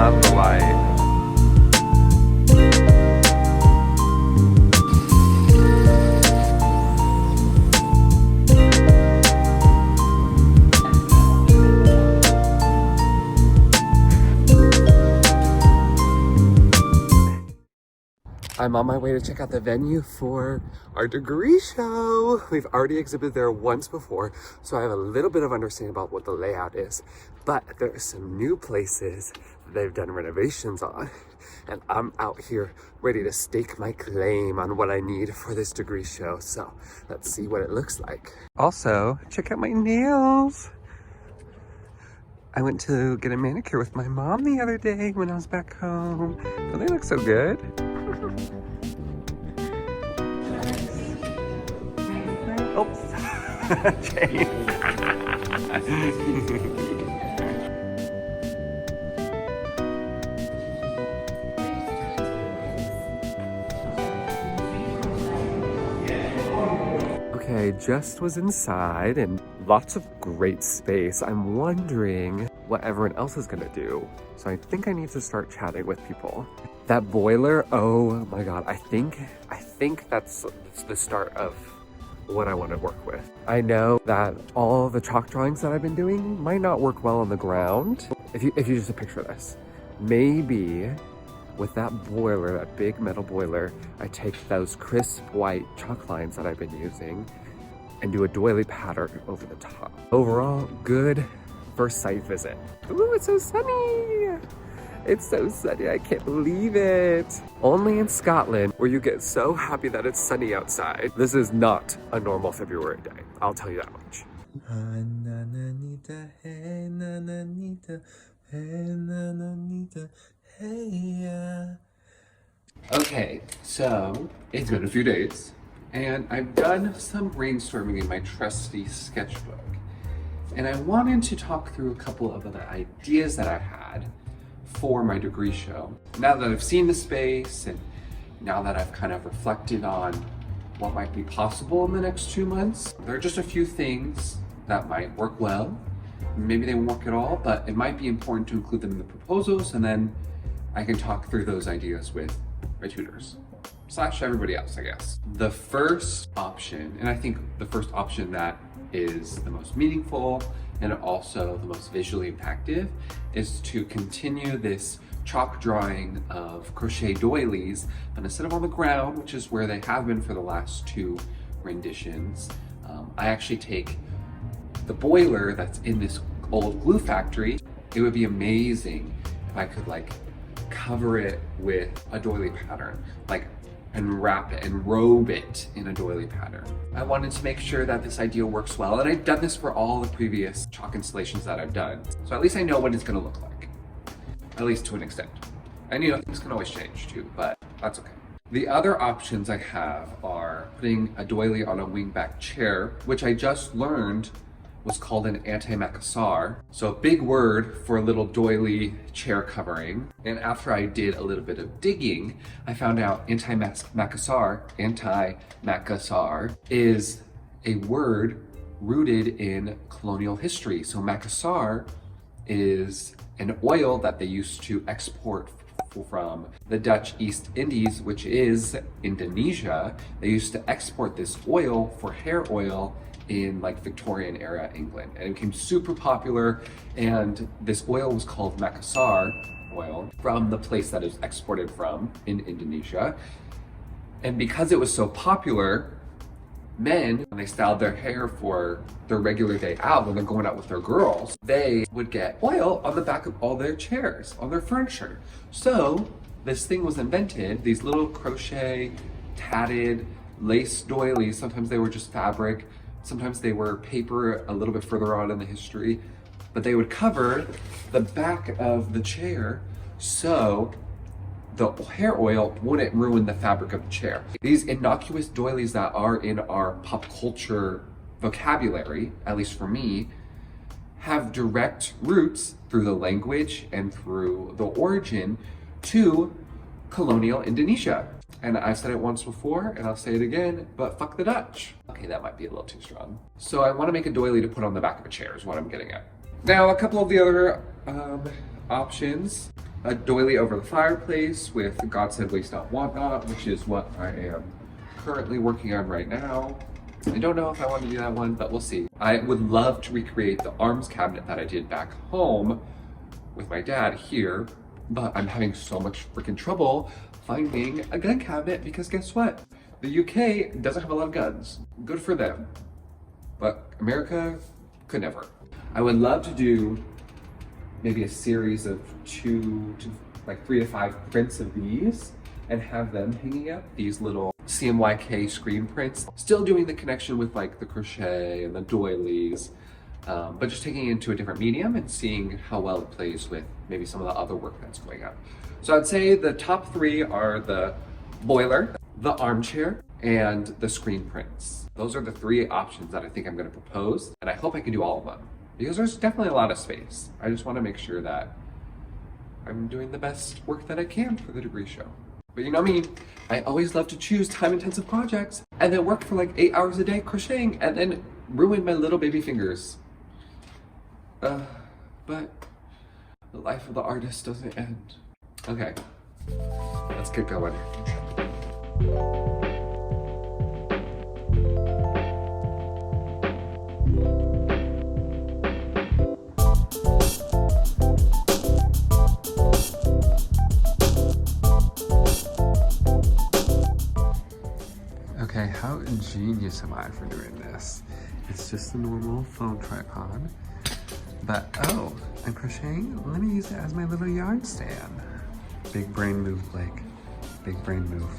love the light. I'm on my way to check out the venue for our degree show. We've already exhibited there once before, so I have a little bit of understanding about what the layout is. But there are some new places that they've done renovations on, and I'm out here ready to stake my claim on what I need for this degree show. So let's see what it looks like. Also, check out my nails. I went to get a manicure with my mom the other day when I was back home. Don't they look so good? Oh, Jane. Okay, just was inside and lots of great space. I'm wondering what everyone else is gonna do. So I think I need to start chatting with people. That boiler, oh my God, I think that's the start of what I want to work with. I know that all the chalk drawings that I've been doing might not work well on the ground. If you just picture this, maybe with that boiler, that big metal boiler, I take those crisp white chalk lines that I've been using and do a doily pattern over the top. Overall, good first site visit. Ooh, it's so sunny. It's so sunny, I can't believe it. Only in Scotland where you get so happy that it's sunny outside. This is not a normal February day, I'll tell you that much. Okay, so it's been a few days and I've done some brainstorming in my trusty sketchbook. And I wanted to talk through a couple of the ideas that I had for my degree show. Now that I've seen the space and now that I've kind of reflected on what might be possible in the next 2 months, there are just a few things that might work well. Maybe they won't work at all, but it might be important to include them in the proposals, and then I can talk through those ideas with my tutors / everybody else, I guess. The first option, and I think the first option that is the most meaningful and also the most visually impactful, is to continue this chalk drawing of crochet doilies, but instead of on the ground, which is where they have been for the last 2 renditions, I actually take the boiler that's in this old glue factory. It would be amazing if I could like cover it with a doily pattern, like, and wrap it and robe it in a doily pattern. I wanted to make sure that this idea works well, and I've done this for all the previous chalk installations that I've done. So at least I know what it's gonna look like, at least to an extent. And you know, things can always change too, but that's okay. The other options I have are putting a doily on a wingback chair, which I just learned was called an anti-macassar. So a big word for a little doily chair covering. And after I did a little bit of digging, I found out anti-macassar is a word rooted in colonial history. So macassar is an oil that they used to export from the Dutch East Indies, which is Indonesia. They used to export this oil for hair oil in like Victorian era England, and it became super popular, and this oil was called macassar oil from the place that it was exported from in Indonesia. And because it was so popular, men, when they styled their hair for their regular day out, when they're going out with their girls, they would get oil on the back of all their chairs, on their furniture. So this thing was invented, these little crochet tatted lace doilies. Sometimes they were just fabric, sometimes they were paper a little bit further on in the history, but they would cover the back of the chair so the hair oil wouldn't ruin the fabric of the chair. These innocuous doilies that are in our pop culture vocabulary, at least for me, have direct roots through the language and through the origin to colonial Indonesia. And I've said it once before, and I'll say it again, but fuck the Dutch. Okay, that might be a little too strong. So I want to make a doily to put on the back of a chair is what I'm getting at. Now, a couple of the other options. a doily over the fireplace with God Said Waste Not Want Not, which is what I am currently working on right now. I don't know if I want to do that one, but we'll see. I would love to recreate the arms cabinet that I did back home with my dad here, but I'm having so much freaking trouble finding a gun cabinet because guess what? The UK doesn't have a lot of guns. Good for them. But America could never. I would love to do maybe a series of 3 to 5 prints of these and have them hanging up, these little CMYK screen prints. Still doing the connection with like the crochet and the doilies, but just taking it into a different medium and seeing how well it plays with maybe some of the other work that's going up. So I'd say the top 3 are the boiler, the armchair, and the screen prints. Those are the 3 options that I think I'm going to propose, and I hope I can do all of them because there's definitely a lot of space. I just want to make sure that I'm doing the best work that I can for the degree show. But you know me, I always love to choose time-intensive projects and then work for like 8 hours a day crocheting and then ruin my little baby fingers. But the life of the artist doesn't end. Okay, let's get going. Okay, how ingenious am I for doing this? It's just a normal phone tripod, but oh, I'm crocheting? Let me use it as my little yarn stand. Big brain move, Blake. Big brain move.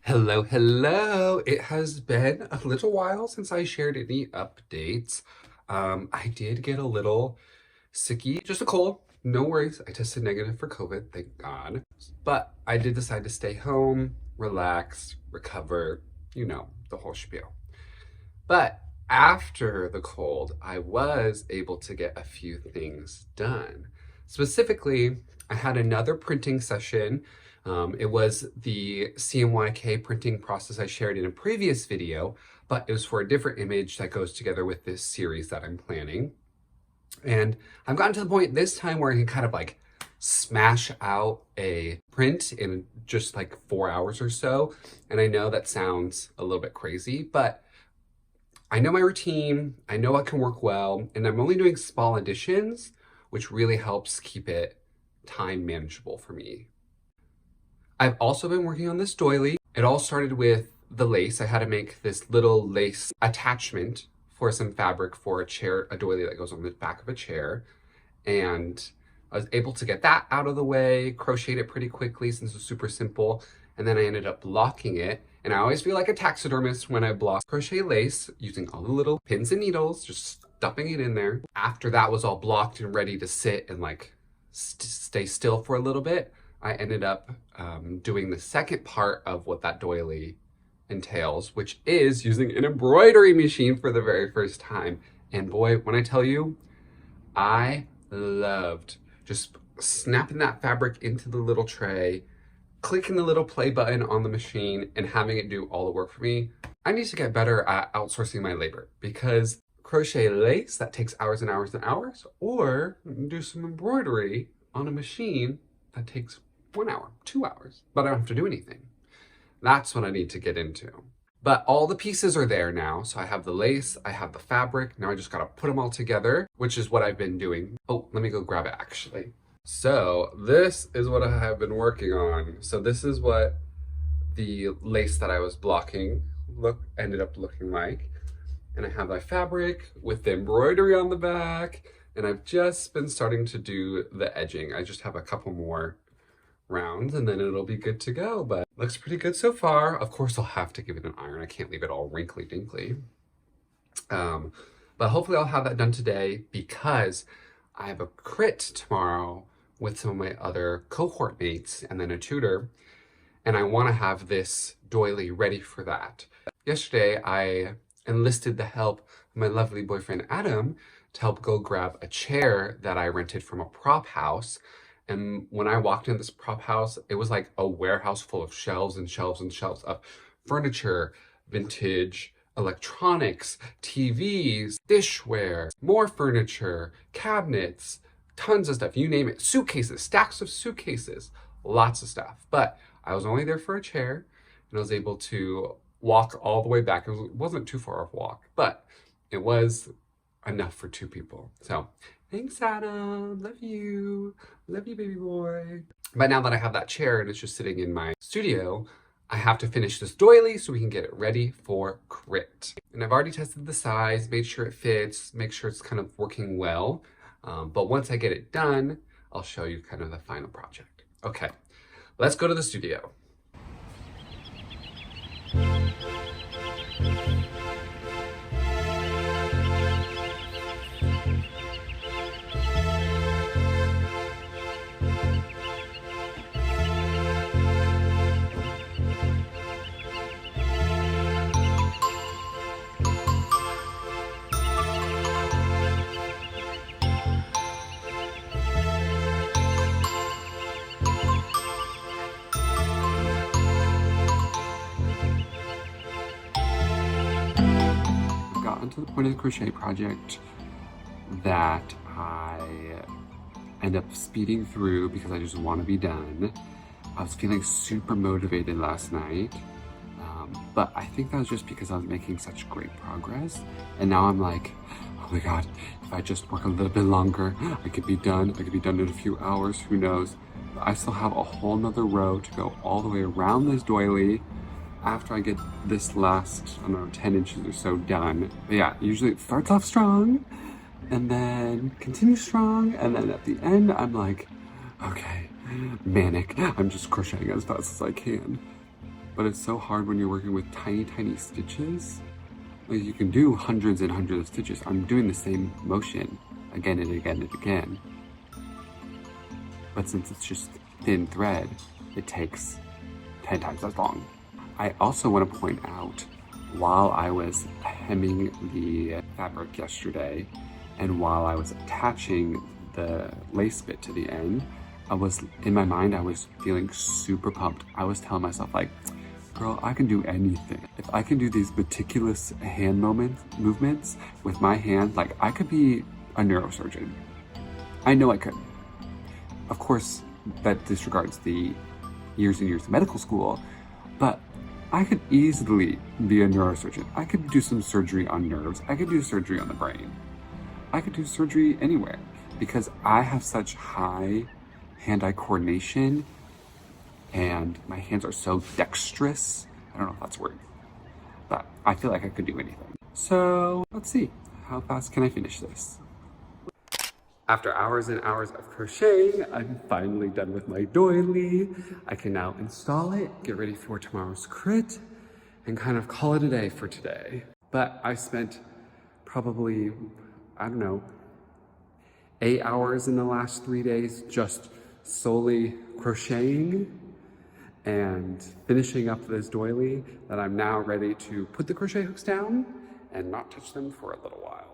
Hello, hello. It has been a little while since I shared any updates. I did get a little sicky, just a cold. No worries. I tested negative for COVID, thank God. But I did decide to stay home, relax, recover, you know, the whole spiel. But after the cold, I was able to get a few things done. Specifically, I had another printing session. It was the CMYK printing process I shared in a previous video, but it was for a different image that goes together with this series that I'm planning. And I've gotten to the point this time where I can kind of like smash out a print in just like 4 hours or so. And I know that sounds a little bit crazy, but I know my routine, I know I can work well, and I'm only doing small additions, which really helps keep it time manageable for me. I've also been working on this doily. It all started with the lace. I had to make this little lace attachment for some fabric for a chair, a doily that goes on the back of a chair. And I was able to get that out of the way, crocheted it pretty quickly since it was super simple. And then I ended up blocking it. And I always feel like a taxidermist when I block crochet lace using all the little pins and needles, just stuffing it in there. After that was all blocked and ready to sit and like stay still for a little bit, I ended up doing the second part of what that doily entails, which is using an embroidery machine for the very first time. And boy, when I tell you, I loved just snapping that fabric into the little tray, clicking the little play button on the machine and having it do all the work for me. I need to get better at outsourcing my labor because crochet lace, that takes hours and hours and hours, or do some embroidery on a machine that takes 1 hour, 2 hours, but I don't have to do anything. That's what I need to get into. But all the pieces are there now. So I have the lace, I have the fabric. Now I just gotta put them all together, which is what I've been doing. Oh, let me go grab it actually. So this is what I have been working on. So this is what the lace that I was blocking ended up looking like. And I have my fabric with the embroidery on the back. and I've just been starting to do the edging. I just have a couple more rounds and then it'll be good to go, but looks pretty good so far. Of course, I'll have to give it an iron. I can't leave it all wrinkly dinkly. But hopefully I'll have that done today because I have a crit tomorrow with some of my other cohort mates and then a tutor, and I want to have this doily ready for that. Yesterday, I enlisted the help of my lovely boyfriend Adam to help go grab a chair that I rented from a prop house. And when I walked in this prop house, it was like a warehouse full of shelves and shelves and shelves of furniture, vintage electronics, TVs, dishware, more furniture, cabinets, tons of stuff, you name it, suitcases, stacks of suitcases, lots of stuff. But I was only there for a chair and I was able to walk all the way back. It wasn't too far of a walk, but it was enough for 2 people. So thanks, Adam. Love you, baby boy. But now that I have that chair and it's just sitting in my studio, I have to finish this doily so we can get it ready for crit. And I've already tested the size, made sure it fits, make sure it's kind of working well. But once I get it done, I'll show you kind of the final project. Okay, let's go to the studio. To the point of the crochet project that I end up speeding through because I just want to be done. I was feeling super motivated last night, but I think that was just because I was making such great progress, and now I'm like, oh my god, if I just work a little bit longer, I could be done. I could be done in a few hours, who knows. But I still have a whole nother row to go all the way around this doily after I get this last, I don't know, 10 inches or so done. But yeah, usually it starts off strong and then continues strong, and then at the end I'm like, okay, manic, I'm just crocheting as fast as I can. But it's so hard when you're working with tiny stitches. Like, you can do hundreds and hundreds of stitches. I'm doing the same motion again and again and again. But since it's just thin thread, it takes 10 times as long. I also want to point out, while I was hemming the fabric yesterday and while I was attaching the lace bit to the end, in my mind, I was feeling super pumped. I was telling myself, like, girl, I can do anything. If I can do these meticulous hand movements with my hand, like, I could be a neurosurgeon. I know I could. Of course, that disregards the years and years of medical school, but I could easily be a neurosurgeon. I could do some surgery on nerves. I could do surgery on the brain. I could do surgery anywhere because I have such high hand-eye coordination and my hands are so dexterous. I don't know if that's a word, but I feel like I could do anything. So let's see, how fast can I finish this? After hours and hours of crocheting, I'm finally done with my doily. I can now install it, get ready for tomorrow's crit, and kind of call it a day for today. But I spent probably, I don't know, 8 hours in the last 3 days just solely crocheting and finishing up this doily that I'm now ready to put the crochet hooks down and not touch them for a little while.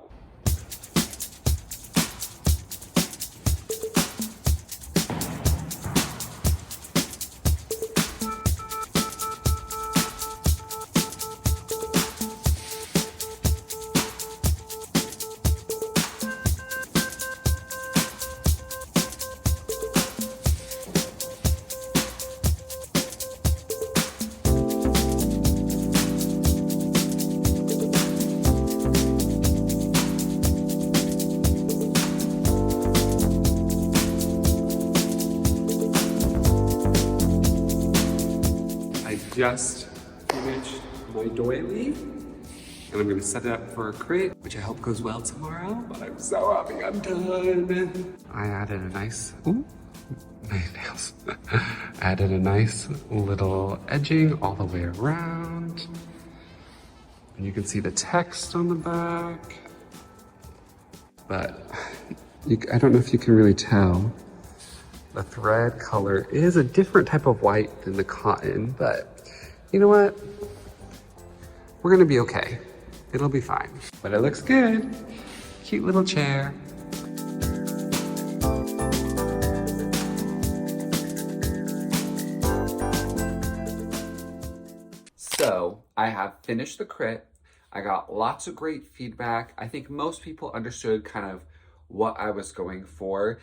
Just finished my doily And I'm gonna set it up for a crit, which I hope goes well tomorrow. But I'm so happy I'm done. I added a nice, ooh, my nails. I added a nice little edging all the way around. And you can see the text on the back. But I don't know if you can really tell. The thread color is a different type of white than the cotton, but you know what? We're gonna be okay. It'll be fine. But it looks good. Cute little chair. So I have finished the crit. I got lots of great feedback. I think most people understood kind of what I was going for,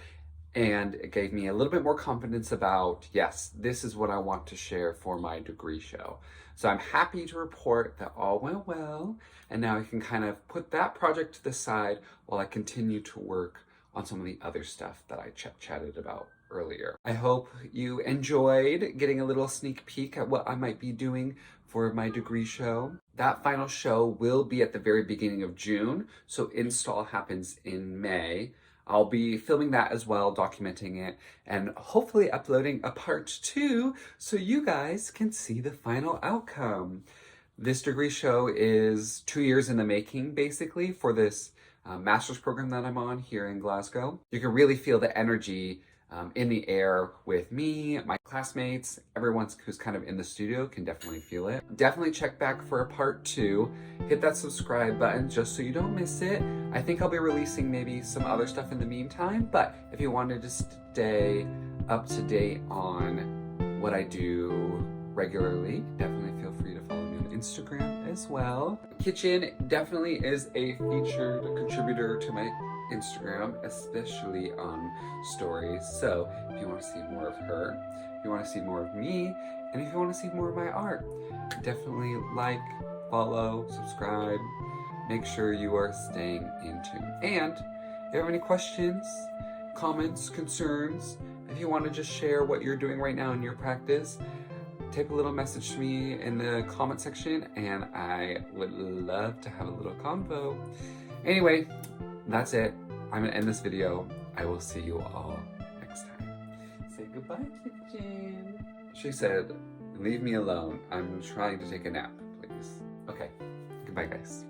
and it gave me a little bit more confidence about, yes, this is what I want to share for my degree show. So I'm happy to report that all went well, and now I can kind of put that project to the side while I continue to work on some of the other stuff that I chatted about earlier. I hope you enjoyed getting a little sneak peek at what I might be doing for my degree show. That final show will be at the very beginning of June, so install happens in May. I'll be filming that as well, documenting it, and hopefully uploading a part 2 so you guys can see the final outcome. This degree show is 2 years in the making, basically, for this master's program that I'm on here in Glasgow. You can really feel the energy in the air with me, my classmates, everyone who's kind of in the studio can definitely feel it. Definitely check back for a part 2. Hit that subscribe button just so you don't miss it. I think I'll be releasing maybe some other stuff in the meantime, but if you wanted to stay up to date on what I do regularly, definitely feel free to follow me on Instagram as well. Kitchen definitely is a featured contributor to my Instagram, especially on stories. So if you want to see more of her, if you want to see more of me, and if you want to see more of my art, definitely like, follow, subscribe. Make sure you are staying in tune. And if you have any questions, comments, concerns, if you want to just share what you're doing right now in your practice, type a little message to me in the comment section, and I would love to have a little convo. Anyway, that's it. I'm gonna end this video. I will see you all next time. Say goodbye, Kitchen. She said, leave me alone. I'm trying to take a nap, please. Okay, goodbye, guys.